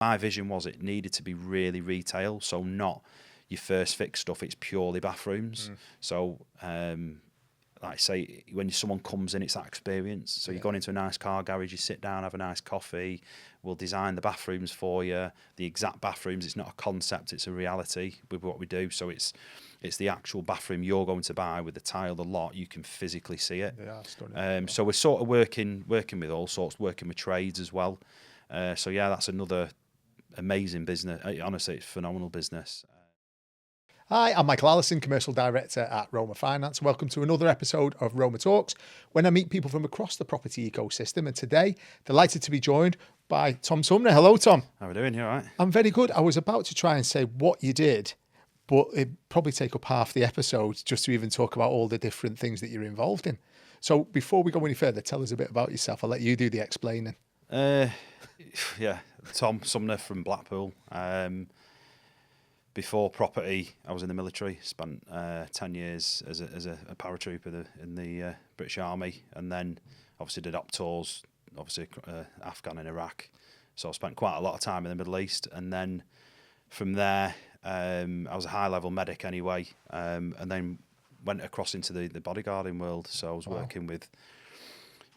my vision was it needed to be really retail, so not your first fix stuff. It's purely bathrooms. So, like I say, when someone comes in, it's that experience. So you're going into a nice car garage, you sit down, have a nice coffee. We'll design the bathrooms for you, the exact bathrooms. It's not a concept; it's a reality with what we do. So it's the actual bathroom you're going to buy with the tile, the lot. You can physically see it. Yeah, stunning. So we're sort of working with all sorts, working with trades as well. So yeah, that's another amazing business. Honestly, it's phenomenal business. Hi, I'm Michael Allison, Commercial Director at Roma Finance. Welcome to another episode of RomaTalks, when I meet people from across the property ecosystem. And today, delighted to be joined by Tom Sumner. Hello, Tom. How are we doing? You all right? I'm very good. I was about to try and say what you did, but it'd probably take up half the episode just to even talk about all the different things that you're involved in. So before we go any further, tell us a bit about yourself. I'll let you do the explaining. Yeah, Tom Sumner from Blackpool. Before property, I was in the military. Spent 10 years as a paratrooper in the British Army, and then obviously did op tours, obviously Afghan and Iraq. So I spent quite a lot of time in the Middle East, and then from there, I was a high-level medic anyway, and then went across into the bodyguarding world. So I was working with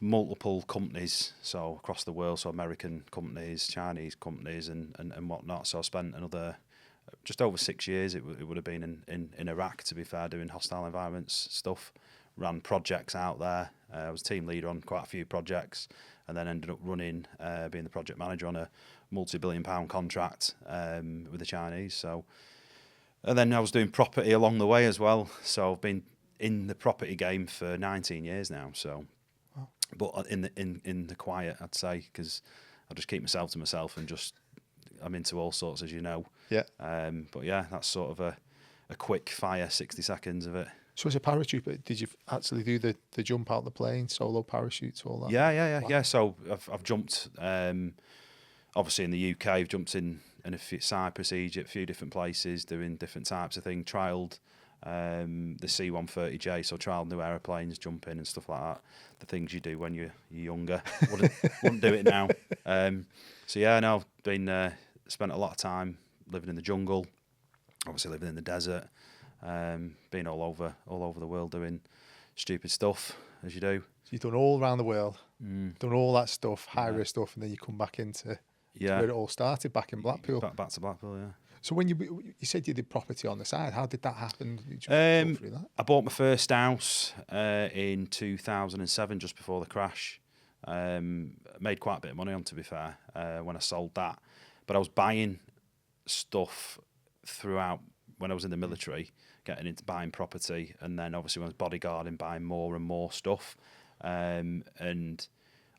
multiple companies, so across the world, so American companies, Chinese companies, and whatnot. So I spent another just over 6 years. It would have been in Iraq, to be fair, doing hostile environments stuff. Ran projects out there. I was team leader on quite a few projects, and then ended up running, being the project manager on a multi-billion-pound contract with the Chinese. So, and then I was doing property along the way as well. So I've been in the property game for 19 years now. So, but in the quiet, I'd say, because I just keep myself to myself and just. I'm into all sorts, as you know. Yeah. But yeah, that's sort of a quick fire, 60 seconds of it. So as a paratrooper, did you actually do the jump out the plane, solo parachutes, all that? Yeah. So I've jumped, obviously in the UK, I've jumped in a few, Cyprus, Egypt, a few different places, doing different types of things, trialled the C-130J, so trialled new aeroplanes, jumping and stuff like that. The things you do when you're younger. Wouldn't do it now. So yeah, no, I've been... spent a lot of time living in the jungle, obviously living in the desert, being all over the world doing stupid stuff, as you do. So you've done all around the world, done all that stuff, high-risk stuff, and then you come back into where it all started, back in Blackpool. Back to Blackpool, yeah. So when you said you did property on the side, how did that happen? Did you just go through that? I bought my first house in 2007, just before the crash. Made quite a bit of money on, to be fair, when I sold that. But I was buying stuff throughout when I was in the military, getting into buying property, and then obviously when I was bodyguarding, buying more and more stuff, and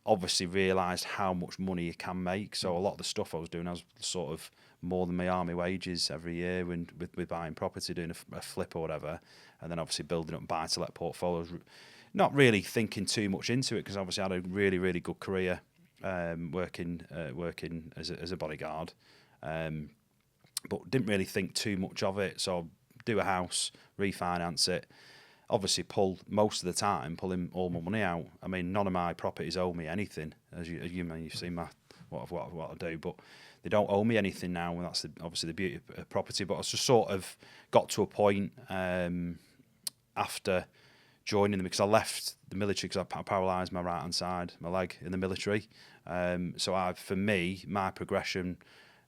obviously realised how much money you can make. So a lot of the stuff I was doing, I was sort of more than my army wages every year with buying property, doing a flip or whatever, and then obviously building up buy-to-let portfolios. Not really thinking too much into it, because obviously I had a really, really good career. Working as a bodyguard, but didn't really think too much of it. So do a house, refinance it, obviously pulling all my money out. I mean, none of my properties owe me anything, as you've seen what I do, but they don't owe me anything now, and that's obviously the beauty of property. But I just sort of got to a point after joining them, because I left the military because I paralysed my right hand side, my leg, in the military. So for me, my progression,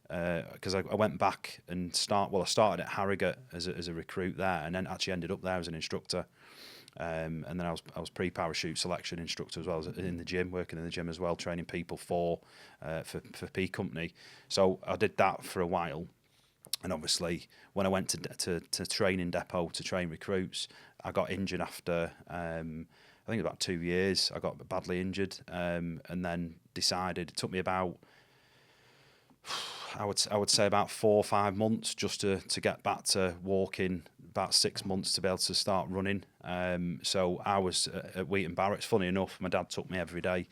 because I went back and I started at Harrogate as a recruit there, and then actually ended up there as an instructor. And then I was pre-parachute selection instructor as well, as in the gym, working in the gym as well, training people for P Company. So I did that for a while. And obviously, when I went to training depot to train recruits, I got injured after, I think about 2 years. I got badly injured, and then decided, it took me about, I would say about 4 or 5 months just to get back to walking, about 6 months to be able to start running. So I was at Wheaton Barracks. Funny enough, my dad took me every day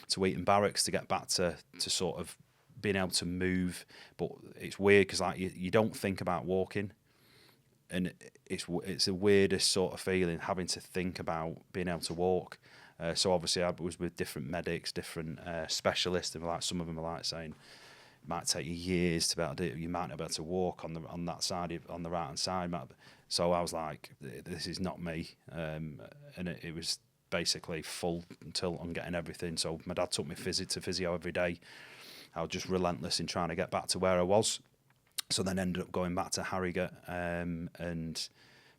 to Wheaton Barracks to get back to sort of being able to move. But it's weird, because like you don't think about walking, and it's the weirdest sort of feeling, having to think about being able to walk. So obviously I was with different medics, different specialists, and some of them are like saying, might take you years to be able to do it. You might not be able to walk on that side, on the right hand side. So I was like, this is not me. And it was basically full until I'm getting everything. So my dad took me to physio every day. I was just relentless in trying to get back to where I was. So then ended up going back to Harrogate, and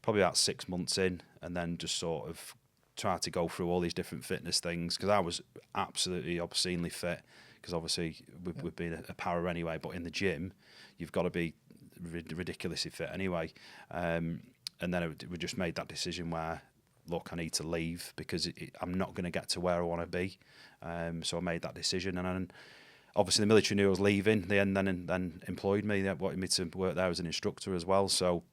probably about 6 months in, and then just sort of tried to go through all these different fitness things, because I was absolutely obscenely fit, because obviously we've been a para anyway, but in the gym you've got to be ridiculously fit anyway. And then we just made that decision where, look, I need to leave, because I'm not going to get to where I want to be. So I made that decision, and then obviously the military knew I was leaving. They then employed me. They wanted me to work there as an instructor as well. So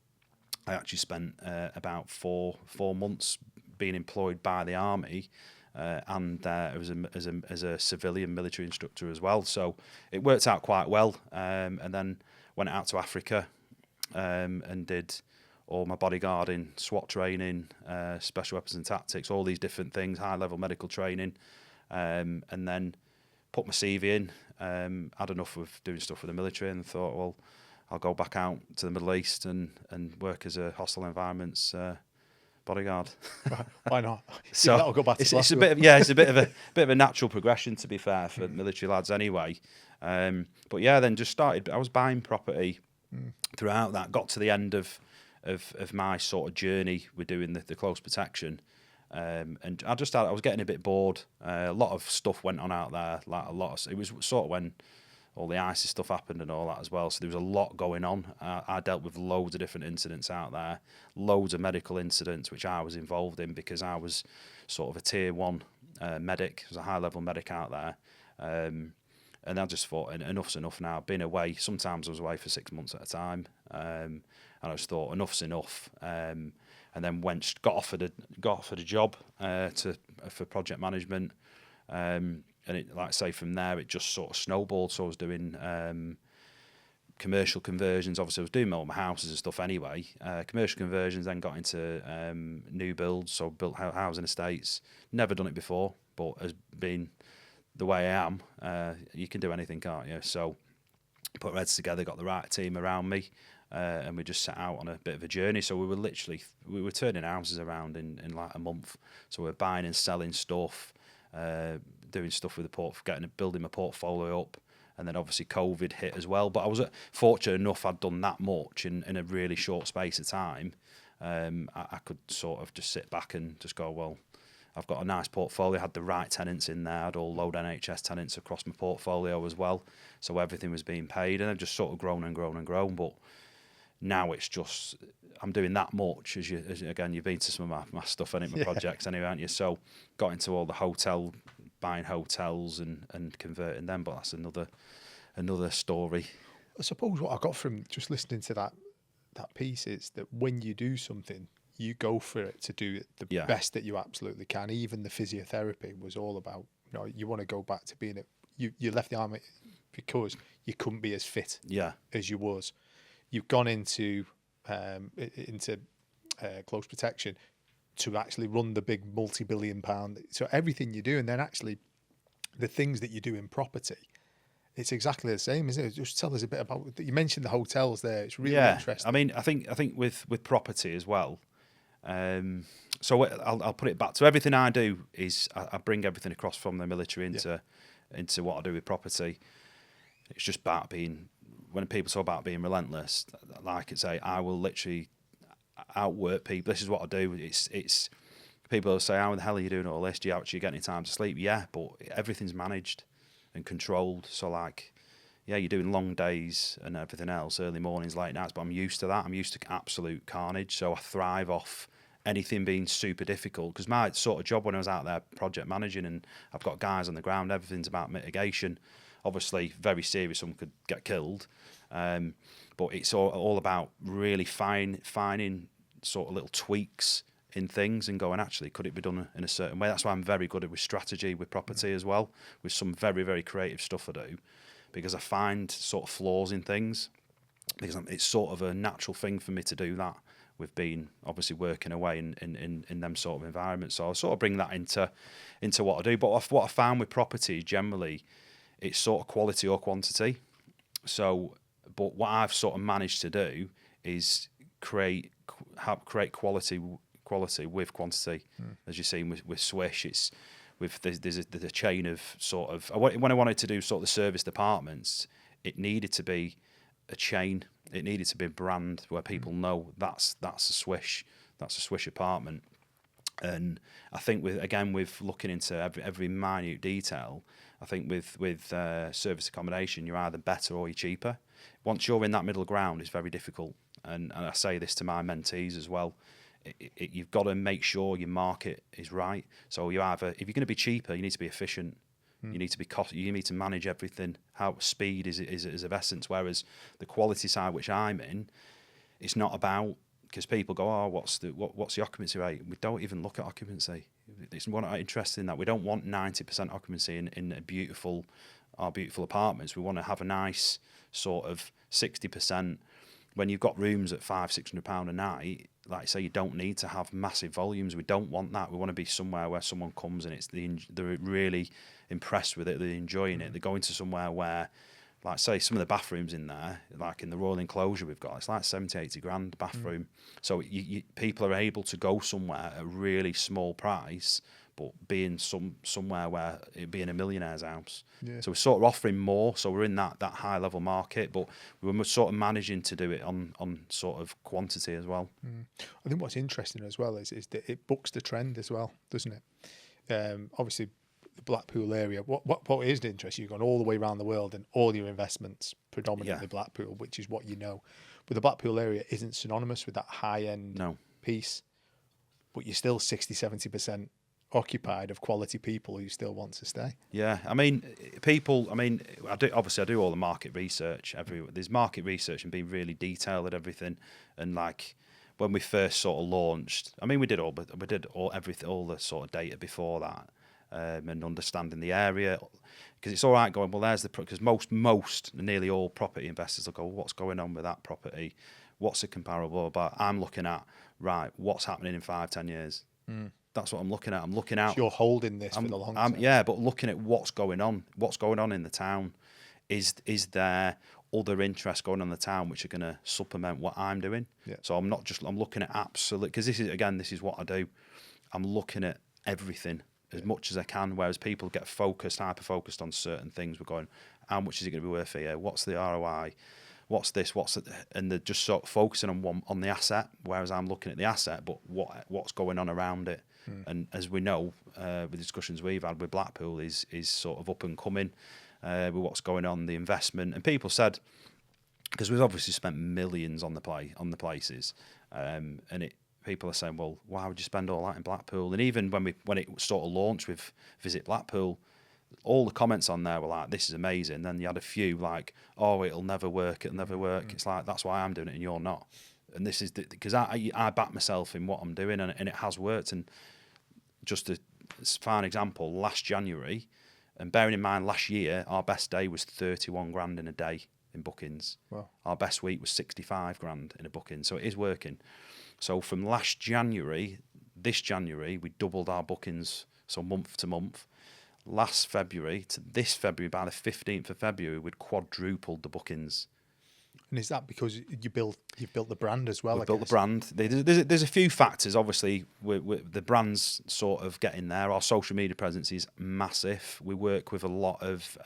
I actually spent about four months being employed by the army, and as a civilian military instructor as well. So it worked out quite well. And then went out to Africa, and did all my bodyguarding, SWAT training, special weapons and tactics, all these different things, high level medical training, and then put my CV in. Had enough of doing stuff with the military, and thought, well, I'll go back out to the Middle East and work as a hostile environments bodyguard. Why not? So that'll go back to it's a bit of a natural progression, to be fair, for military lads anyway. But yeah, then just started. I was buying property throughout that. Got to the end of my sort of journey with doing the close protection. And I was getting a bit bored. A lot of stuff went on out there. It was sort of when all the ISIS stuff happened and all that as well. So there was a lot going on. I dealt with loads of different incidents out there, loads of medical incidents which I was involved in, because I was sort of a tier 1 medic. I was a high level medic out there. And I just thought, enough's enough now. I've been away. Sometimes I was away for 6 months at a time. And I just thought, enough's enough. And then got offered a job for project management. And it, like I say, from there it just sort of snowballed. So I was doing commercial conversions. Obviously I was doing all my houses and stuff anyway. Commercial conversions, then got into new builds, so built housing estates. Never done it before, but as being the way I am, you can do anything, can't you? So put our heads together, got the right team around me, and we just set out on a bit of a journey. So we were turning houses around in like a month. So we were buying and selling stuff, doing stuff with building my portfolio up, and then obviously COVID hit as well. But I was fortunate enough I'd done that much in a really short space of time. I could sort of just sit back and just go, well, I've got a nice portfolio, had the right tenants in there, had all load NHS tenants across my portfolio as well, so everything was being paid, and I've just sort of grown and grown and grown. But now it's just, I'm doing that much, as again, you've been to some of my stuff, my projects anyway, haven't you? So got into all the buying hotels and converting them, but that's another story. I suppose what I got from just listening to that piece is that when you do something, you go for it to do it the best that you absolutely can. Even the physiotherapy was all about, you want to go back to being you left the army because you couldn't be as fit as you was. You've gone into close protection to actually run the big multi-billion pound. So everything you do, and then actually the things that you do in property, it's exactly the same, isn't it? Just tell us a bit about, you mentioned the hotels there. It's really interesting. I mean, I think with property as well. So I'll put it back to everything I do is I bring everything across from the military into what I do with property. It's just about when people talk about being relentless, like I say, I will literally outwork people. This is what I do. It's people will say, how the hell are you doing all this? Do you actually get any time to sleep? Yeah, but everything's managed and controlled. So like, yeah, you're doing long days and everything else, early mornings, late nights, but I'm used to that. I'm used to absolute carnage. So I thrive off anything being super difficult, because my sort of job when I was out there project managing, and I've got guys on the ground, everything's about mitigation. Obviously very serious, someone could get killed, but it's all about really finding sort of little tweaks in things and going, actually, could it be done in a certain way? That's why I'm very good with strategy with property as well, with some very, very creative stuff I do, because I find sort of flaws in things, because it's sort of a natural thing for me to do that, with being obviously working away in them sort of environments. So I sort of bring that into what I do. But what I found with property generally, it's sort of quality or quantity. So, but what I've sort of managed to do is create quality with quantity. As you've seen with Swish, it's there's a chain of sort of, when I wanted to do sort of the service departments, it needed to be a chain. It needed to be a brand where people know that's a Swish apartment. And I think with looking into every minute detail, I think with service accommodation, you're either better or you're cheaper. Once you're in that middle ground, it's very difficult. And I say this to my mentees as well. You've got to make sure your market is right. So if you're going to be cheaper, you need to be efficient. You need to be you need to manage everything. How speed is of essence. Whereas the quality side, which I'm in, it's not about, because people go, oh, what's the occupancy rate? We don't even look at occupancy. We're not interested in that. We don't want 90% occupancy in our beautiful apartments. We want to have a nice sort of 60%. When you've got rooms at £500-600 a night, like I say, you don't need to have massive volumes. We don't want that. We want to be somewhere where someone comes and they're really impressed with it. They're enjoying it. They're going to somewhere where, like say, some of the bathrooms in there, like in the Royal Enclosure we've got, it's like 70-80 grand bathroom. So people are able to go somewhere at a really small price, but being somewhere where it'd be in a millionaire's house. Yeah. So we're sort of offering more. So we're in that high level market, but we're sort of managing to do it on sort of quantity as well. I think what's interesting as well is that it bucks the trend as well, doesn't it? Obviously, the Blackpool area. What is interesting? You've gone all the way around the world, and all your investments predominantly Blackpool, which is what you know. But the Blackpool area isn't synonymous with that high end piece. But you're still 60-70% occupied of quality people who still want to stay. Yeah, I mean, I do all the market research. There's market research and being really detailed at everything. And like when we first sort of launched, I mean, we did all the sort of data before that, and understanding the area. Because it's all right going, well, because nearly all property investors will go, well, what's going on with that property? What's it comparable? But I'm looking at, right, what's happening in 5-10 years? That's what I'm looking at. I'm looking out. So you're holding this for the long term. Yeah, but looking at what's going on in the town. Is there other interests going on in the town which are going to supplement what I'm doing? Yeah. So I'm looking at absolute, because this is what I do. I'm looking at everything as much as I can, whereas people get hyper focused on certain things. We're going, how much is it going to be worth here? What's the ROI? What's this? And they're just sort of focusing on the asset, whereas I'm looking at the asset, but what's going on around it. And as we know, with discussions we've had with Blackpool, is sort of up and coming with what's going on, the investment. And people said, because we've obviously spent millions on the places, and people are saying, well, why would you spend all that in Blackpool? And even when it sort of launched with Visit Blackpool, all the comments on there were like, this is amazing. Then you had a few like, oh, it'll never work. It's like, that's why I'm doing it and you're not. And this is because I back myself in what I'm doing, and it has worked. And just a fine example, last January, and bearing in mind last year, our best day was 31 grand in a day in bookings. Wow. Our best week was 65 grand in a booking. So it is working. So from last January, this January, we doubled our bookings, so month to month. Last February to this February, by the 15th of February, we'd quadrupled the bookings. And is that because you've built the brand as well? We've built the brand. There's a few factors. Obviously, the brand's sort of getting there. Our social media presence is massive. We work with a lot of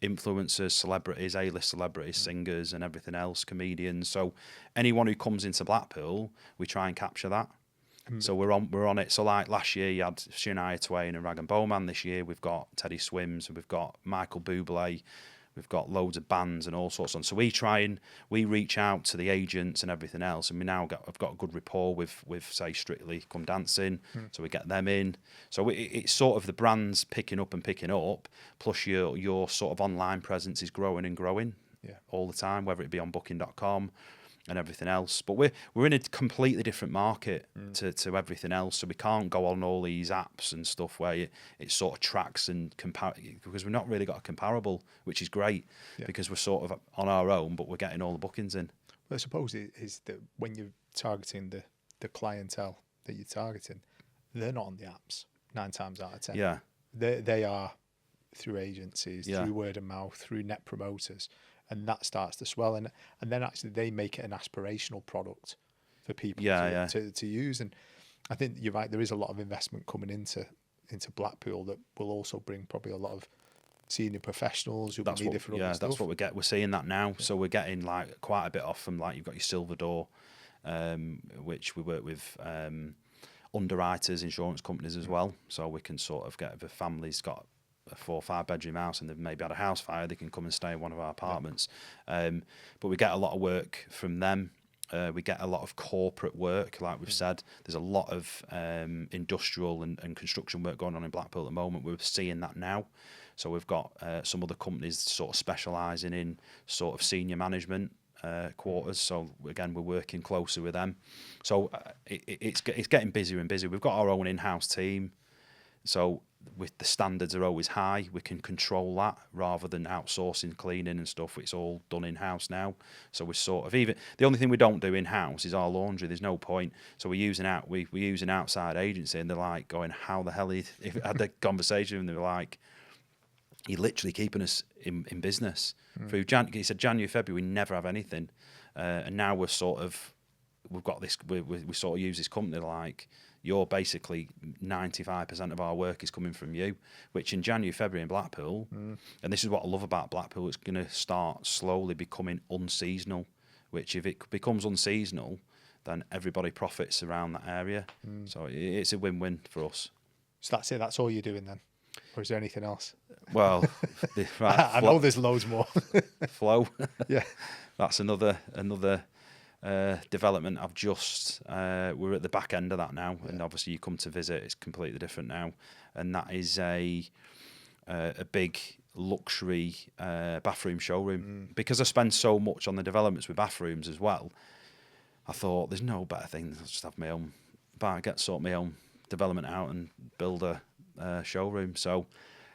influencers, celebrities, A-list celebrities, singers, and everything else, comedians. So anyone who comes into Blackpool, we try and capture that. So we're on it. So like last year, you had Shania Twain and Rag and Bowman. This year, we've got Teddy Swims, and we've got Michael Bublé. We've got loads of bands and all sorts on. So we reach out to the agents and everything else, and I've got a good rapport with say Strictly Come Dancing, so we get them in. So it's sort of the brand's picking up, plus your sort of online presence is growing and growing all the time, whether it be on Booking.com and everything else. But we're in a completely different market to everything else, so we can't go on all these apps and stuff where it sort of tracks and because we've not really got a comparable, which is great because we're sort of on our own, but we're getting all the bookings in. Well, I suppose it is that when you're targeting the clientele that you're targeting, they're not on the apps 9 times out of 10. Yeah, they are through agencies, through word of mouth, through net promoters. and that starts to swell, and then actually they make it an aspirational product for people Yeah, to use. And I think you're right, there is a lot of investment coming into Blackpool that will also bring probably a lot of senior professionals who will need it for other stuff. That's what we're seeing that now. So we're getting like quite a bit off from, like, you've got your Silver Door, which we work with underwriters, insurance companies as well. So we can sort of get, if a family's got a 4 or 5 bedroom house and they've maybe had a house fire, they can come and stay in one of our apartments. But we get a lot of work from them. We get a lot of corporate work, like we've said. There's a lot of industrial and construction work going on in Blackpool at the moment. We're seeing that now. So we've got some other companies sort of specialising in sort of senior management quarters. So again, we're working closer with them. So it's getting busier and busier. We've got our own in-house team. So with the standards are always high, we can control that rather than outsourcing cleaning and stuff. It's all done in-house now. So we're sort of, even the only thing we don't do in-house is our laundry. There's no point. So we use an outside agency, and they're like going, how the hell if I had the conversation and they were like, you're literally keeping us in business through he said January, February, we never have anything, and now we've got this. We sort of use this company like, you're basically 95% of our work is coming from you, which in January, February in Blackpool, and this is what I love about Blackpool, it's going to start slowly becoming unseasonal, which if it becomes unseasonal, then everybody profits around that area. So it's a win-win for us. So that's it, that's all you're doing then? Or is there anything else? Well, I know there's loads more. Flow. Yeah. That's another development. I've just we're at the back end of that now, and obviously you come to visit, it's completely different now, and that is a big luxury bathroom showroom. Because I spend so much on the developments with bathrooms as well, I thought there's no better thing than just have my own sort my own development out and build a showroom. So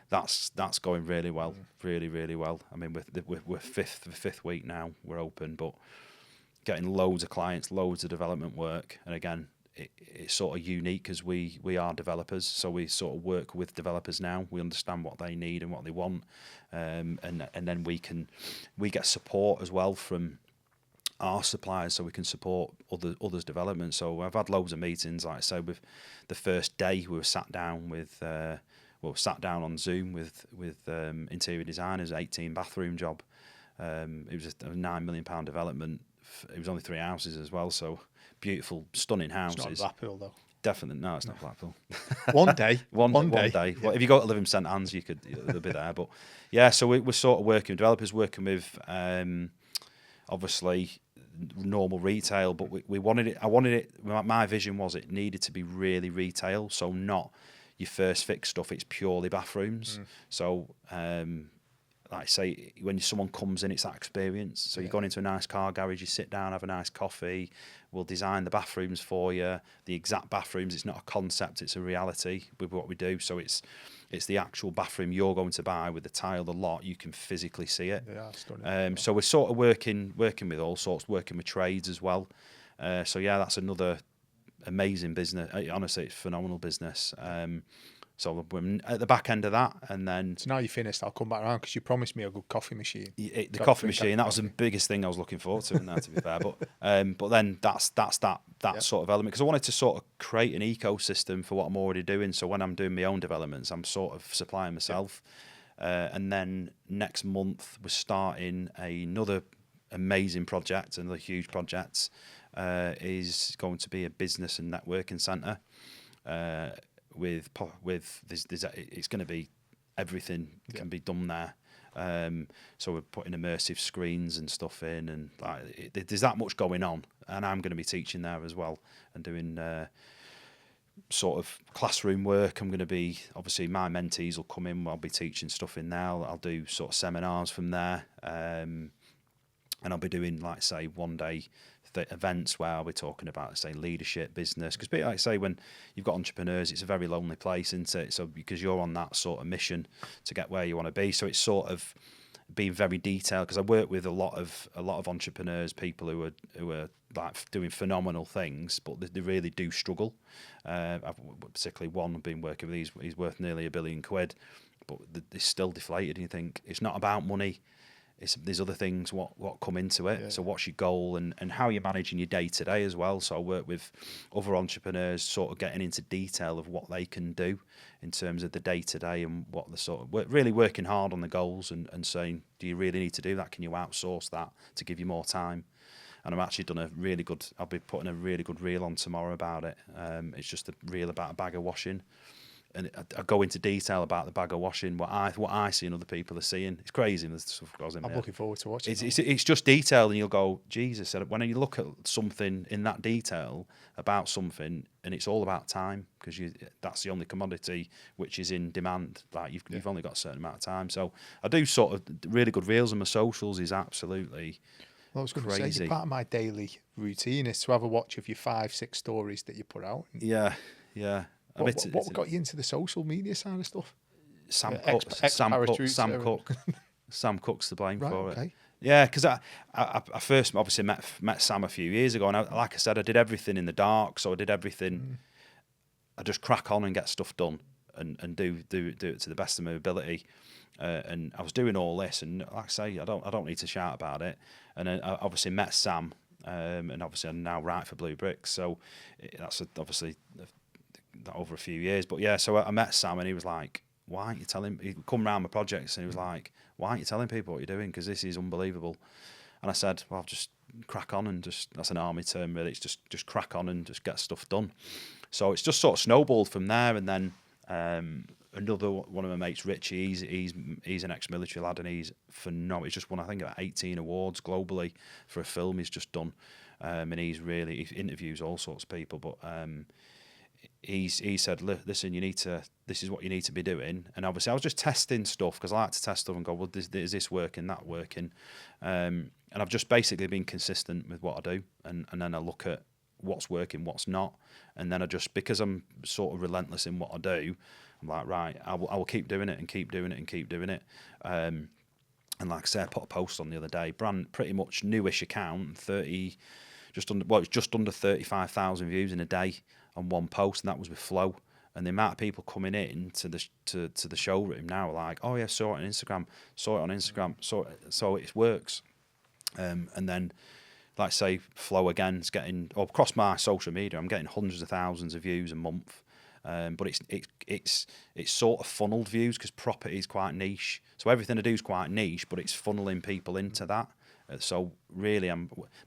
that's going really well, really well. I mean, we're fifth week now, we're open, but getting loads of clients, loads of development work. And again, it's sort of unique because we are developers, so we sort of work with developers now. We understand what they need and what they want, and then we get support as well from our suppliers, so we can support others' development. So I've had loads of meetings. Like I said, with the first day, we were sat down on Zoom with interior designers, 18 bathroom job. It was a £9 million development. It was only 3 houses as well, so beautiful, stunning houses. It's not Blackpool though. Definitely, no, it's not Blackpool. One day. One day. Yeah. Well, if you go to live in St Anne's, they'll be there. But yeah, so we're sort of working with developers, working with obviously normal retail, but we wanted it. I wanted it. My vision was it needed to be really retail, so not your first fix stuff. It's purely bathrooms. So like I say, when someone comes in, it's that experience. So you're going into a nice car garage, you sit down, have a nice coffee. We'll design the bathrooms for you, the exact bathrooms. It's not a concept; it's a reality with what we do. So it's the actual bathroom you're going to buy with the tile, the lot. You can physically see it. Yeah, stunning. So we're sort of working with all sorts, working with trades as well. So yeah, that's another amazing business. Honestly, it's phenomenal business. So we're at the back end of that, and then... So now you're finished, I'll come back around because you promised me a good coffee machine. The coffee machine, that was the biggest thing I was looking forward to, to be fair. But then that's that sort of element, because I wanted to sort of create an ecosystem for what I'm already doing. So when I'm doing my own developments, I'm sort of supplying myself. And then next month, we're starting another amazing project, another huge project, is going to be a business and networking centre. It's going to be everything can be done there. So we're putting immersive screens and stuff in, and there's that much going on. And I'm going to be teaching there as well and doing sort of classroom work. I'm going to be, obviously my mentees will come in. I'll be teaching stuff in there. I'll do sort of seminars from there, and I'll be doing, like say, one day events where I'll be talking about, say, leadership, business. Because, like I say, when you've got entrepreneurs, it's a very lonely place, isn't it? So because you're on that sort of mission to get where you want to be, so it's sort of being very detailed. Because I work with a lot of entrepreneurs, people who are like doing phenomenal things, but they really do struggle. I've particularly one I've been working with. He's worth nearly £1 billion, but they're still deflated. And you think it's not about money. there's other things what come into it. Yeah. So what's your goal and how you're managing your day to day as well. So I work with other entrepreneurs, sort of getting into detail of what they can do in terms of the day to day and what the sort of really working hard on the goals and saying, do you really need to do that? Can you outsource that to give you more time? And I've actually done I'll be putting a really good reel on tomorrow about it. It's just a reel about a bag of washing. And I go into detail about the bag of washing, what I see and other people are seeing. It's crazy. The stuff goes in I'm there. looking forward to watching It's just detail, and you'll go, Jesus. When you look at something in that detail about something, and it's all about time, because that's the only commodity which is in demand. Like you've only got a certain amount of time. So I do sort of really good reels, and my socials is absolutely Well, I was going crazy. to say, part of my daily routine is to have a watch of your 5-6 stories that you put out. Yeah. What got you into the social media side of stuff? Sam Cook's to blame for it. Yeah, because I first obviously met Sam a few years ago, and like I said, I did everything in the dark. So I did everything. I just crack on and get stuff done, and do it to the best of my ability. And I was doing all this, and like I say, I don't need to shout about it. And then I obviously met Sam, and obviously I'm now write for Blue Bricks. So that's obviously over a few years. But yeah, so I met Sam, and he was like, why aren't you telling, he come round my projects, and he was like, why aren't you telling people what you're doing, because this is unbelievable. And I said, well, I'll just crack on, and that's an army term really, it's just crack on and just get stuff done. So it's just sort of snowballed from there. And then another one of my mates, Richie, he's an ex-military lad, and he's phenomenal. He's just won, I think, about 18 awards globally for a film he's just done. And he interviews all sorts of people, but he said, listen, this is what you need to be doing. And obviously I was just testing stuff, because I like to test stuff and go, well, is this working, that working? And I've just basically been consistent with what I do, and then I look at what's working, what's not, and then I just, because I'm sort of relentless in what I do, I'm like, right, I will keep doing it and keep doing it and keep doing it. And like I said, I put a post on the other day, brand pretty much newish account, it's just under 35,000 views in a day on one post, and that was with Flow. And the amount of people coming in to the showroom now are like, oh yeah, saw it on Instagram, so it works. And then, like I say, Flow again is getting, across my social media, I'm getting hundreds of thousands of views a month. But it's sort of funneled views, because property is quite niche. So everything I do is quite niche, but it's funneling people into that. So really,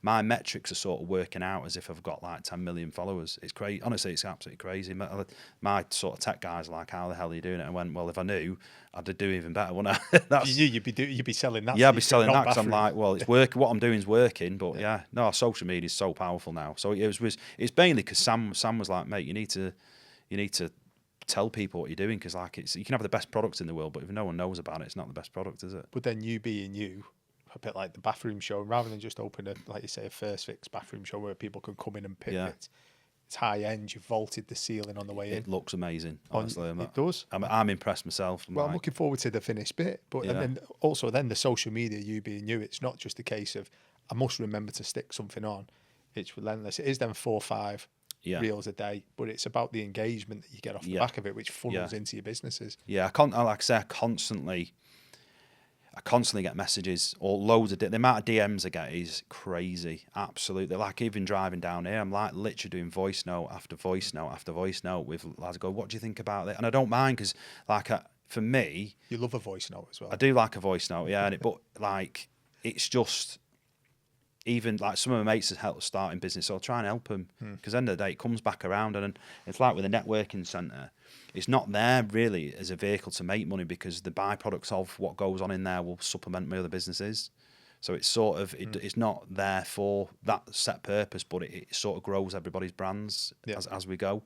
my metrics are sort of working out as if I've got like 10 million followers. It's crazy. Honestly, it's absolutely crazy. My sort of tech guys are like, how the hell are you doing it? I went, well, if I knew, I'd do even better, wouldn't I? You'd be selling that. Yeah, I'd be selling that, because I'm like, well, it's working. What I'm doing is working. But yeah, no, social media is so powerful now. So it's mainly because Sam was like, mate, you need to tell people what you're doing, because like you can have the best product in the world, but if no one knows about it, it's not the best product, is it? But then you being you, a bit like the bathroom show, rather than just open like you say, a first fix bathroom show where people can come in and pick it. It's high end. You've vaulted the ceiling on the way in. It looks amazing. Honestly, it does. I'm impressed myself. I'm looking forward to the finished bit. But and then also the social media, you being you, it's not just a case of I must remember to stick something on. It's relentless. It is then 4 or 5 reels a day, but it's about the engagement that you get off the back of it, which funnels into your businesses. Yeah, like I say, I constantly get messages, or loads of the amount of DMs I get is crazy, absolutely. Like even driving down here, I'm like literally doing voice note after voice note after voice note with lads. Go, what do you think about it? And I don't mind, because like for me, you love a voice note as well. I do like a voice note, yeah. But like it's just, even like some of my mates have helped starting business, so I'll try and help them, because at the end of the day it comes back around. And it's like with a networking centre, it's not there really as a vehicle to make money, because the byproducts of what goes on in there will supplement my other businesses. So it's sort of it's not there for that set purpose, but it sort of grows everybody's brands as we go.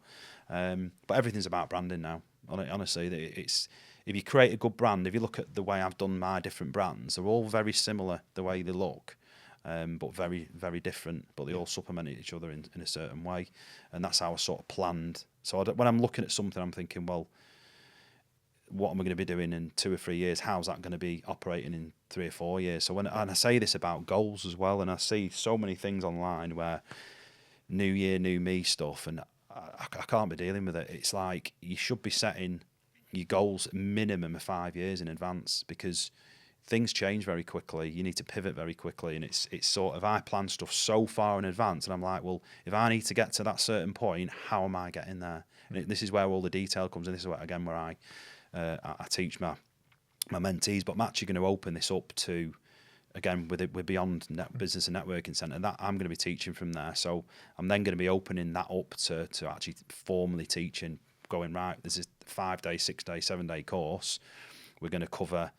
But everything's about branding now. Honestly, it's, if you create a good brand, if you look at the way I've done my different brands, they're all very similar the way they look. But very, very different, but they all supplement each other in a certain way. And that's how I sort of planned. So when I'm looking at something, I'm thinking, well, what am I going to be doing in 2 or 3 years? How's that going to be operating in 3 or 4 years? So and I say this about goals as well, and I see so many things online where new year, new me stuff, and I can't be dealing with it. It's like you should be setting your goals minimum of 5 years in advance, because things change very quickly. You need to pivot very quickly, and it's sort of, I plan stuff so far in advance, and I'm like, well, if I need to get to that certain point, how am I getting there? And this is where all the detail comes in. This is where, again, where I teach my mentees, but I'm actually going to open this up to, again, we're beyond business and networking centre, that I'm going to be teaching from there. So I'm then going to be opening that up to actually formally teaching, going, right, this is a 5-day, 6-day, 7-day course. We're going to cover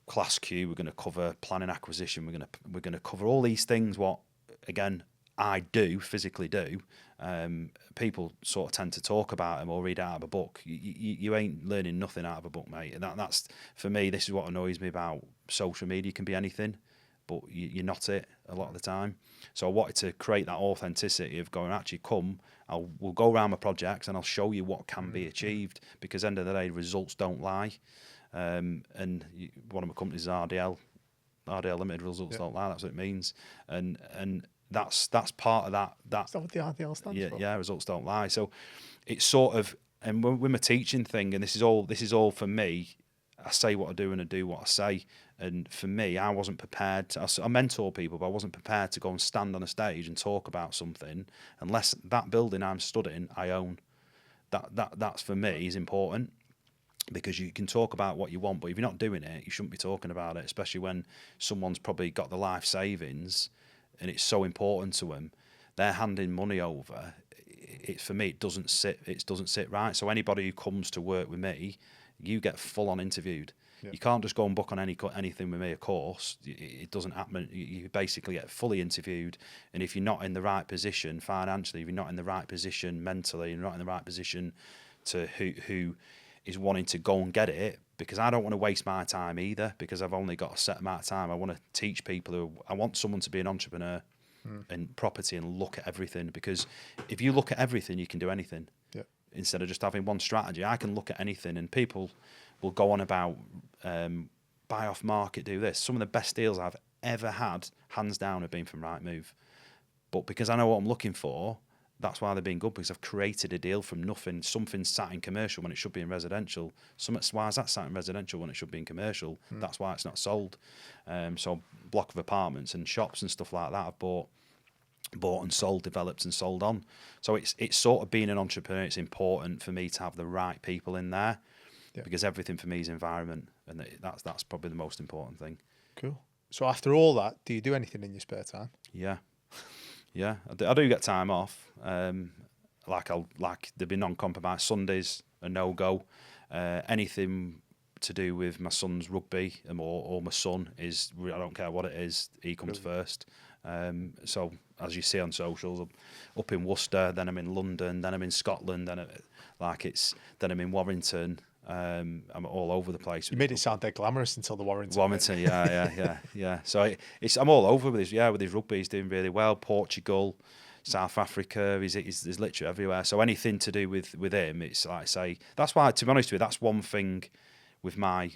Class Q, we're going to cover planning acquisition, we're going to cover all these things, what, again, I physically do. People sort of tend to talk about them or read out of a book. You ain't learning nothing out of a book, mate. And that's, for me, this is what annoys me about social media. You can be anything, but you're not it a lot of the time. So I wanted to create that authenticity of going, actually, we'll go around my projects and I'll show you what can be achieved, because at the end of the day, results don't lie. And one of my companies is RDL Limited, results don't lie. That's what it means. And that's part of that. Is that what the RDL stands for? Yeah, results don't lie. So it's sort of, and with my teaching thing, and this is all for me. I say what I do and I do what I say. And for me, I wasn't prepared I mentor people, but I wasn't prepared to go and stand on a stage and talk about something unless that building I'm stood in, I own. That's for me is important. Because you can talk about what you want, but if you're not doing it, you shouldn't be talking about it, especially when someone's probably got the life savings and it's so important to them. They're handing money over. For me, it doesn't sit right. So anybody who comes to work with me, you get full on interviewed. Yeah. You can't just go and book on anything with me, of course. It doesn't happen. You basically get fully interviewed. And if you're not in the right position financially, if you're not in the right position mentally, you're not in the right position to who is wanting to go and get it, because I don't want to waste my time either, because I've only got a set amount of time. I want to teach people I want someone to be an entrepreneur in property and look at everything, because if you look at everything, you can do anything. Yeah. Instead of just having one strategy, I can look at anything, and people will go on about buy off market, do this. Some of the best deals I've ever had, hands down, have been from Rightmove. But because I know what I'm looking for, that's why they've been good, because I've created a deal from nothing. Something sat in commercial when it should be in residential. Why is that sat in residential when it should be in commercial? That's why it's not sold. So block of apartments and shops and stuff like that I've bought and sold, developed and sold on. So it's sort of being an entrepreneur. It's important for me to have the right people in there, because everything for me is environment, and that's probably the most important thing. Cool. So after all that, do you do anything in your spare time? Yeah. Yeah, I do get time off. Like there'd be non-compromise. Sundays a no-go. Anything to do with my son's rugby or my son is, I don't care what it is, he comes first. So as you see on socials, I'm up in Worcester, then I'm in London, then I'm in Scotland, then I'm in Warrington. I'm all over the place. You made it sound dead glamorous until the Warrington. Warrington, yeah. So I'm all over with his rugby. He's doing really well. Portugal, South Africa. He's literally everywhere. So anything to do with him, it's like I say. That's why, to be honest with you, that's one thing with my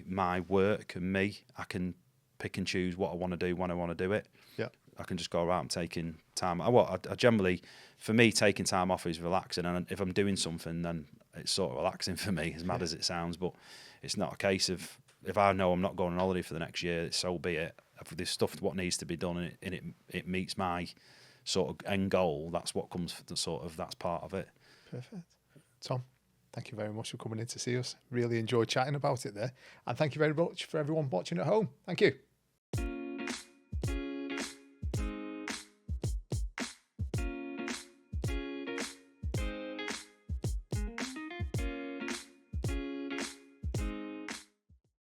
work and me. I can pick and choose what I want to do when I want to do it. Yeah. I can just go around taking time. I generally, for me, taking time off is relaxing, and if I'm doing something, then it's sort of relaxing for me, as mad as it sounds. But it's not a case of, if I know I'm not going on holiday for the next year, so be it. If there's stuff what needs to be done and it meets my sort of end goal, that's what comes for that's part of it. Perfect. Tom, thank you very much for coming in to see us. Really enjoyed chatting about it there, and thank you very much for everyone watching at home. Thank you.